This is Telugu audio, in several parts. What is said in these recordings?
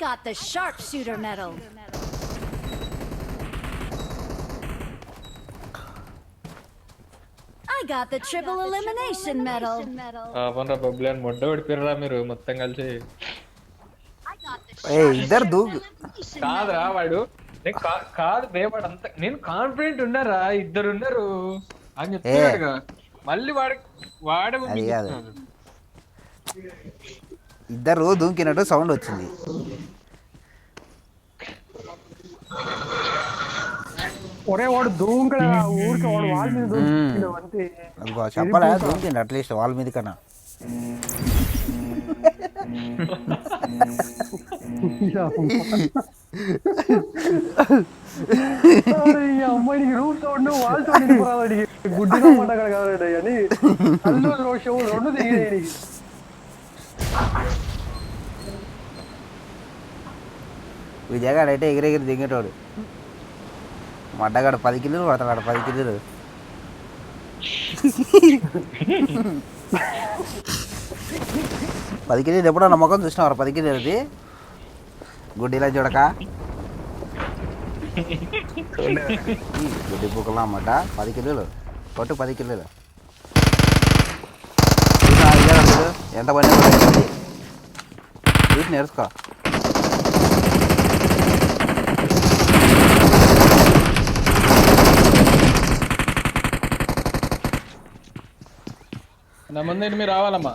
got the sharpshooter medal. I got the triple elimination medal. అవనరా బబ్బులు అని మొడ్డ పడిపోయారా మీరు మొత్తం కలిసి. ఇద్దరు దూకు. కాదురా వాడు కాదు వాడు అంత నేను కాన్ఫిడెంట్ ఉన్నారా ఇద్దరు ఉన్నారు అని చెప్తున్నాడుగా. మళ్ళీ వాడే అది కాదు, ఇద్దరు దూకినట్టు సౌండ్ వచ్చింది. ఒరే వాడు దూంకడా ఊరికి వాడు వాళ్ళ మీద అంతే. చెప్పలే దూకిండు అట్లీస్ట్ వాళ్ళ మీద కన్నా. అమ్మాయికి రూమ్ సౌండ్ వాళ్ళ సౌండ్ అడిగి గుడ్డిగా మాట కాదు అని అల్లు రోషం రెండు దిగి విజయగాడు అయితే ఎగిరెగిరి దిగేటోడు. మడ్డగాడు 10 కిలోలు పడతాడు. 10 కిలోలు 10 కిలోలు ఎప్పుడన్నా ముఖం చూసినావారు? 10 కిలోలది గుడ్డిలా చూడక గుడ్డి పూకలా అన్నమాట. 10 కిలోలు కొట్టు 10 కిలోలు. ఎంత పని వీటి నేర్చుకో. నా ముందు మీరు రావాలమ్మా.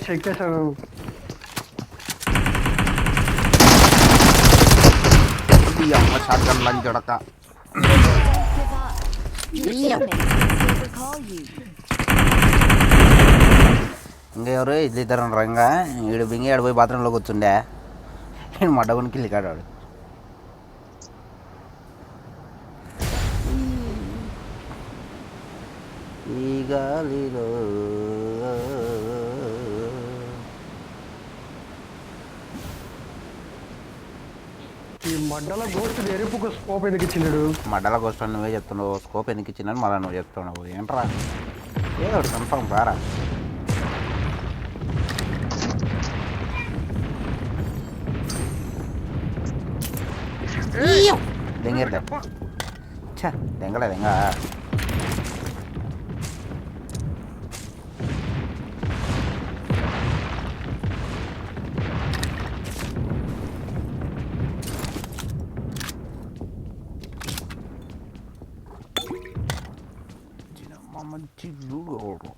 చెక్ చేశాను. షాట్ గన్ లంచ్ చూడక ఇంకెవరు ఇద్దరు రంగా వీడు బింగి ఆడిపోయి బాత్రూంలో కూర్చుండే. నేను మడ్డగునికి వెళ్ళి కాడాడు. ఈ గాలిలో ఈ మడ్డల గోస్ట్ ఎరుపుకు స్కోప్ ఎందుకు ఇచ్చినాడు? మడ్డల గోస్ట్ నువ్వే చెప్తున్నావు, స్కోప్ ఎందుకు ఇచ్చినాను మళ్ళీ నువ్వు చెప్తున్నావు. ఏంట్రా ఏదో ఒకటి కన్ఫర్మ్ బారా. దెంగేద్దాం చా దెంగలే దెంగ. మంచి లూడు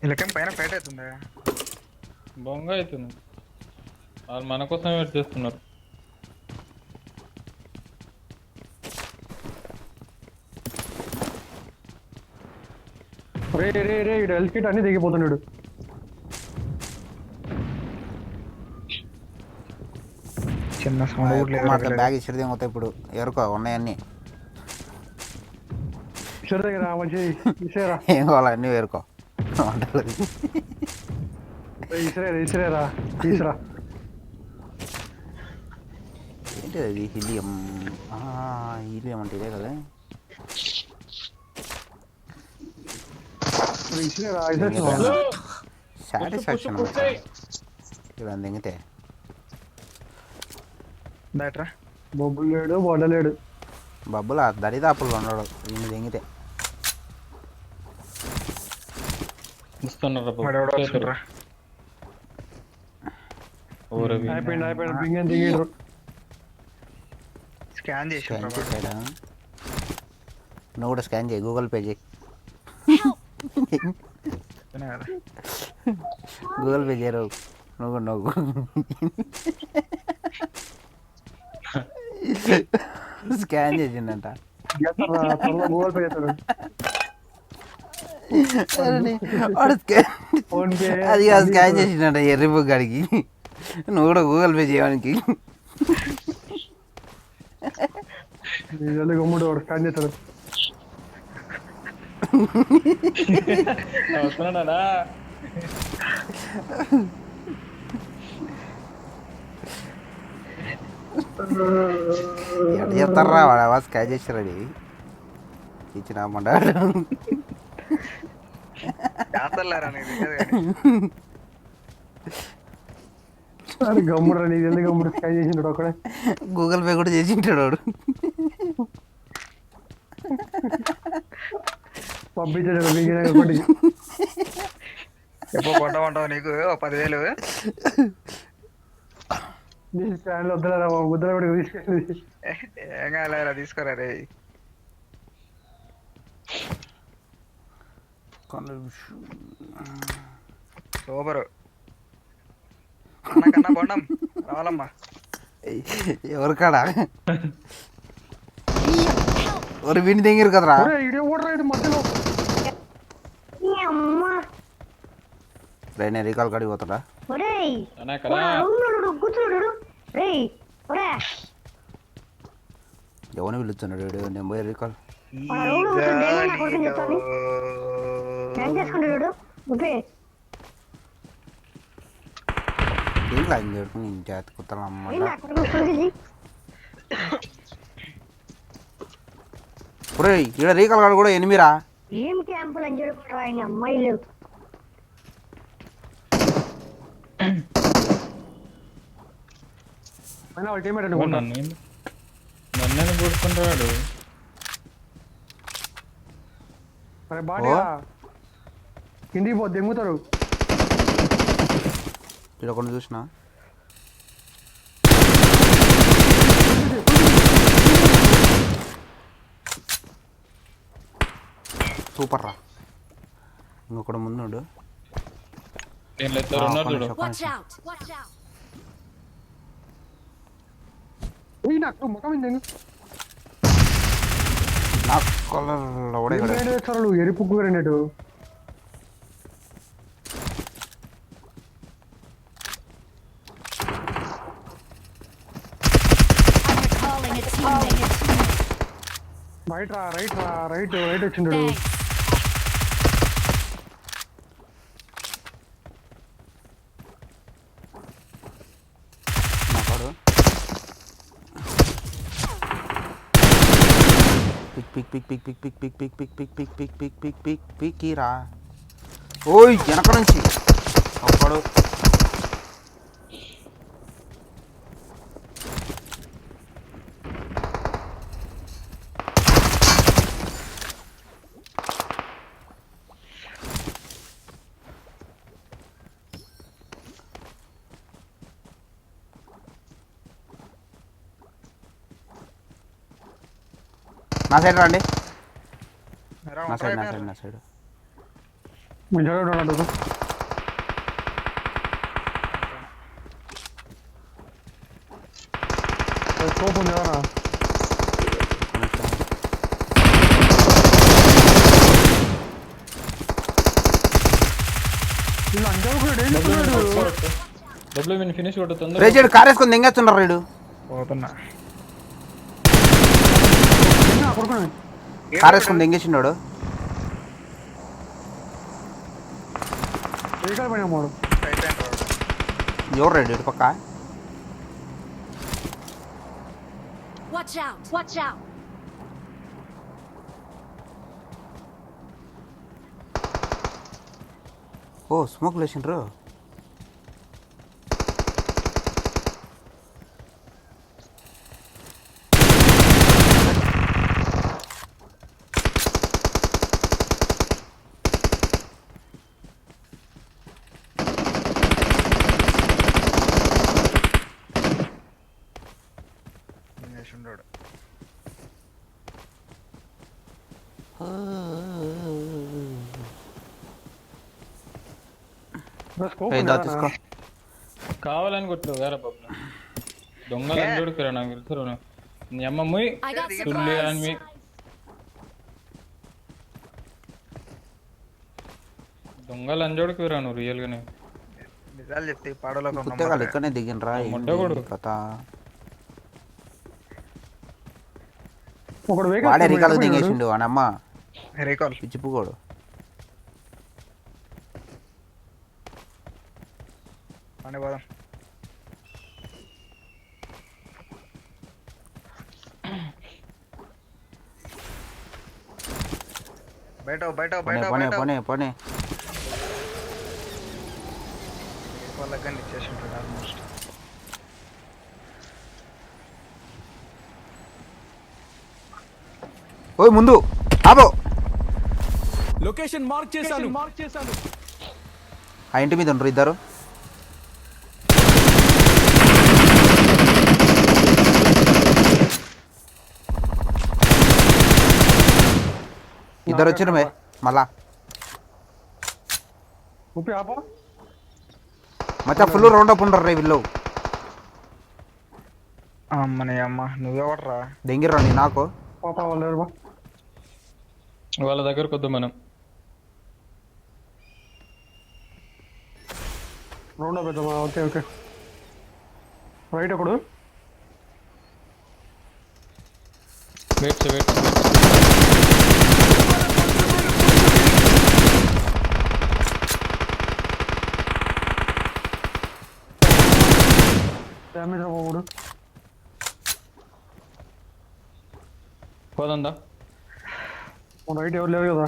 ఇలాకేం పైన ఫైట్ అవుతుందా? బొంగ అవుతుంది. వాళ్ళు మన కోసం వెయిట్ చేస్తున్నారు. రే రే రే ఇడు హెల్త్ కిట్ అన్ని దిగిపోతున్నాడు. చిన్న సౌండ్ బ్యాగ్ ఇచ్చేది ఏమవుతాయి ఇప్పుడు ఎవరుకో ఉన్నాయన్నీ దగ్గర మంచి ఏం కావాలి అన్నీ వేరుకో వంటలు ఇసిరేరా తీసురా. ఏంటి అది హీలియం? హీలియం అంటే ఇదే కదా. సాటిస్ఫాక్షన్ ఇలా దిగితే బొబ్బులు లేడు బొడలేడు. బబ్బులు దరిదాపుల్లో ఉన్నాడు వీళ్ళు దిగితే. స్కాన్ చేసాడా? నువ్వు కూడా స్కాన్ చేయి, గూగుల్ పే చేయి. గూగుల్ పే చేయరు నువ్వు స్కాన్ చేసిండంట. త్వరలో గూగుల్ పే చేస్తాడు. వాడు స్కాన్ ఫోన్ పే అది కాదు స్కాన్ చేసిండంట ఎర్రిపు గాడికి. నువ్వు కూడా గూగుల్ పే చేయడానికి. గమ్ముడు వాడు స్కాన్ చేస్తాడు. వస్తున్నాడా ఎట్లా చెప్తారా వాడు స్కాన్ చేసారని ఇచ్చిన మండాడు. చేస్తలేరా నీకు తెలియదు కానీ. గమ్ముడు రా నీకు ఎందుకు గమ్ముడు స్కాన్ చేసిండు అక్కడే. గూగుల్ పే కూడా చేసింటాడు వాడు. పంపించాడు ఒకటి. ఎప్పుడు కొట్టమంటావు నీకు 10,000? నీ స్కాన్లో వద్దలేరా ముద్ర కూడా తీసుకెళ్ళి. ఏం కాలేరా తీసుకోరా రే. సూపరు అన్న కన్నా బొండం రావాలమ్మా. ఎవరికాడా ఒక విని తెంగిరు కదరా. ఇడే ఓడరా ఇది మధ్యలో. రైనా రీకాల్ కాడికి పోతాడా. అన్నా కదా ఎవరిని పిలుస్తున్నాడు వీడు. నేను పోయి రీకాల్ ఏం లాగి ఇంటి అతుకుతాను అన్నమాట. ఇక్కడ రీకాల్ కాడు కూడా ఎనిమిరా. ఏం క్యాంపులు అని చెప్పి ఆయన అమ్మాయిలు నన్ను కూర్చుంటాడు. అరే బాగా కిందికి పో దెంగుతారు. ఇక్కడ కొన్ని చూసిన సూపర్ రా. ఇంకొకటి ముందుడు దీంట్లో ఇద్దరు ఉన్నారు చూడు. Watch out! Watch out! నాకు ముఖం దెంగు. నా కలర్ ఒడే వేస్తారు ఎరుపు కూరనేటు. I'm recalling a teammate. Right రా రైట్ రా రైట్ రైట్ వచ్చిండు. Thanks. నాకాడు pick pick pick pick pick pick pick pick pick pick pick pick pick pick pick రా. ఓయ్ వెనక నుంచి ఒక్కడు. నా సైడ్ రండి. నా సైడ్ నా సైడ్ నా సైడ్. స్కోప్ ఉంది ఎవరా. డబ్బులు విని ఫినిష్ కొట్టుతుంది. రేజెడ్ కార్ వేసుకొని దెంగేస్తున్నారు రేడు. పోతున్నా కార్ వేసుకొని దెంగేసినాడు. ఎవరు రేడు ఇటు పక్క. Watch out! Watch out! ఓ స్మోక్ లేచిండ్రు. ఉండడు. తీసుకో. కావాలని కొట్టు వేరే పప్పులు దొంగలు అందరికి నాకు తెలుసు. నీ అమ్మ ముయ్ I got తుల్లి supplies. అని దొంగ లంజోడికి రా నువ్వు రియల్ గానే. నిజాలు చెప్తే ఈ పాడలో ఒక పుస్తకాలు నమ్మకం. ఇక్కడనే దిగినరా మొట్టగొడు. కథ ఒకడు వాడే వెహికల్ రికార్డు దిగేసిండు అని అమ్మ రీకాల్ పిచ్చిపుకోడు. అని పోదాం. బయట బయట పోనే బయట పోనే బయట పోనే పోనే వాళ్ళకి కానీ ఇచ్చేసి ఉంటాడు ఆల్మోస్ట్. ఓయ్ ముందు ఆబో లొకేషన్ మార్క్ చేశాను. ఆ ఇంటి మీద ఉండరు ఇద్దరు. ఇద్దరు వచ్చిన మళ్ళా ఉప్పి ఆపా మచ్చా ఫుల్ రౌండ్ అప్ ఉండరు రే వీళ్ళు. అమ్మని అమ్మ నువ్వెవడరా? దెంగిర్రా నీ నాకు పాపా వాళ్ళు లేరు బా. వాళ్ళ దగ్గరకు వద్దు మనం. రౌండ్ అప్ పెద్దమా. ఓకే ఓకే రైట్ ఒకడు. వెయిట్ వెయిట్ డ్యామేజ్ అవ్వకూడదు. పోదందా. మన రైట్ ఎవరు లేరు కదా.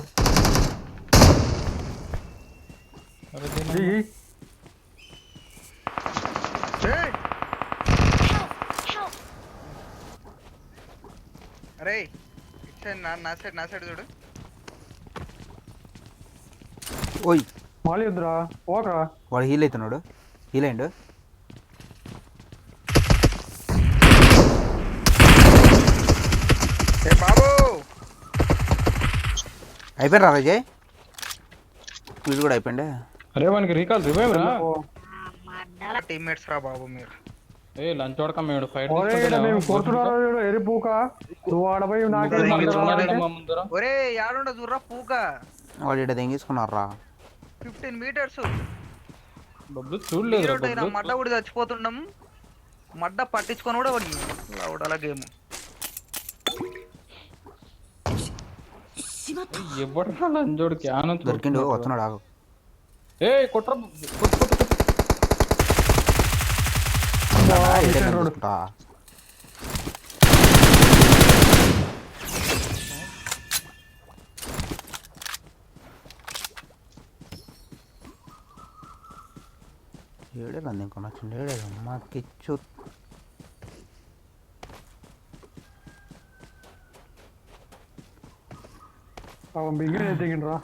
అరే దీన్ని దిగి ఏయ్! అరే ఇటు సైడ్ నా సైడ్ చూడు. ఓయ్ మాలి వద్దురా ఓకరా. వాడు హీల్ అవుతున్నాడు. హీల్ అయ్యిండు. ఏ బాబు అయిపోయినరా రజయ్? వీడు కూడా అయిపోయిండే. అరే వానికి రీకాల్ రివైవ్ రా. టీమ్మేట్స్ రా బాబు మీరు. ఏ లంచ్ వడక మేడు ఫైట్ ఒరే ఈడ మేము కొడుతున్నారు ఎరిపూక. నువ్వు ఆడపోయి నాకే ముందర. ఒరే యాడుండ చూర్రా పూక. వాడు ఇక్కడ దెంగేసుకున్నారా. 15 meters బబ్లు చూడలేదు మడ్డ కూడా చచ్చిపోతున్నాం. మడ్డ పట్టించుకొని కూడా పడి లౌడల గేమ్. ఎవడరా లంజోడు క్యాన్ దొరికిండు వస్తున్నాడు ఆగు. ఏ కొట్ర ఇదే కనిపిస్తుంటా. ఏడే రంది ఇంకొన వచ్చిండు. ఏడే అమ్మ కిచ్చు. బిగిన దిగిండ్రా.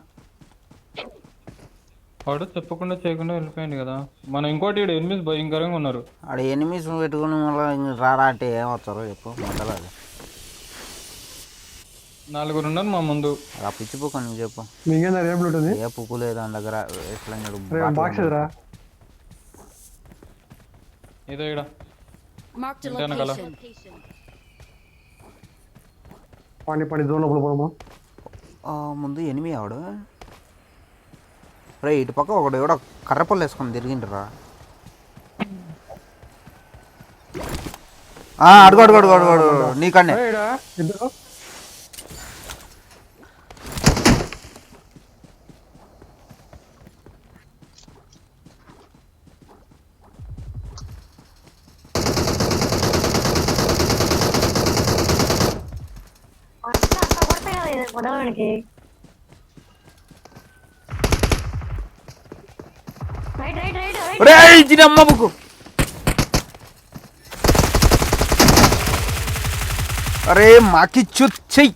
వాడు చెప్పకుండా చేయకుండా వెళ్ళిపోయింది కదా. మనం ఇంకోటి ఈడ ఎనిమిది భయంకరంగా ఉన్నారు. ఆడ ఎనిమిస్ పెట్టుకుని మళ్ళీ రారా అంటే ఏమవుతారో చెప్పు. మంటలు అది 4 ఉన్నారు మా ముందు. ఆ పిచ్చి పుక్క నువ్వు చెప్పు. మింగేందా ఏం ఉంటుంది. ఏ పుక్కు లేదు దాని దగ్గర. బాక్స్ ఎదురా. ఇదో ఈడ Marked a Intana kala. location. పని పని జోన్ లోపల పోదామా. ముందు ఎనిమి ఆవిడ రే ఇటు పక్క ఒకడు ఎవడో కర్రపల్లి వేసుకొని తిరిగిండ్రా. అడుగు అడుగు అడుగు అడుగు అడుగు నీకన్నే. ఏడా ఇద్దరు అంత కొడతా కదా ఇది కొడవడానికి. Right right right right. రే ఇచ్చిన అమ్మ బుక్కు. అరే మాకిచ్చు చెయ్యి.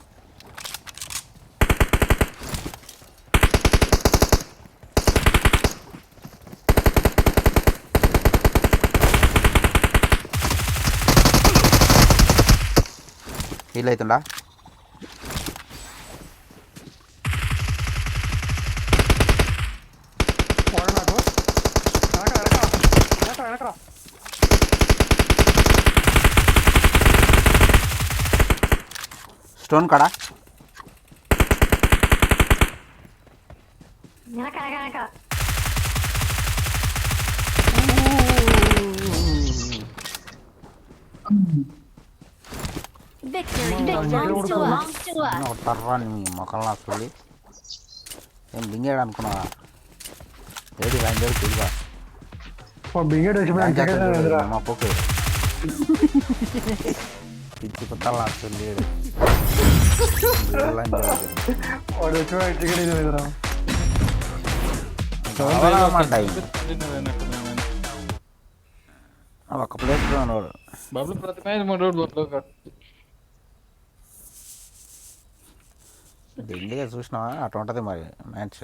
వీలవుతుందా? వాడు నాకు వెనక వెనక వెనక వెనకరా. స్టోన్ కాడా వెనక వెనక వెనక Victory belongs to us. ఒక తర్రాన్ని మీ మొక్కలు వస్తుంది ఏం దింగాడు అనుకున్నావా ఏడి ఆయన దగ్గర తిరిగా బింగెట్ వచ్చిపోయినా మా పోకే పిచ్చి కుత్తలు వస్తుంది వాడు వచ్చిపోయిన టికెట్ ఎదురా ఒక ప్లేస్లో ఉన్నాడు బబ్లు ప్రతి మ్యాచ్ మన బబ్లు ఢిల్లీగా చూసినావా అటు ఉంటుంది మరి మ్యాచ్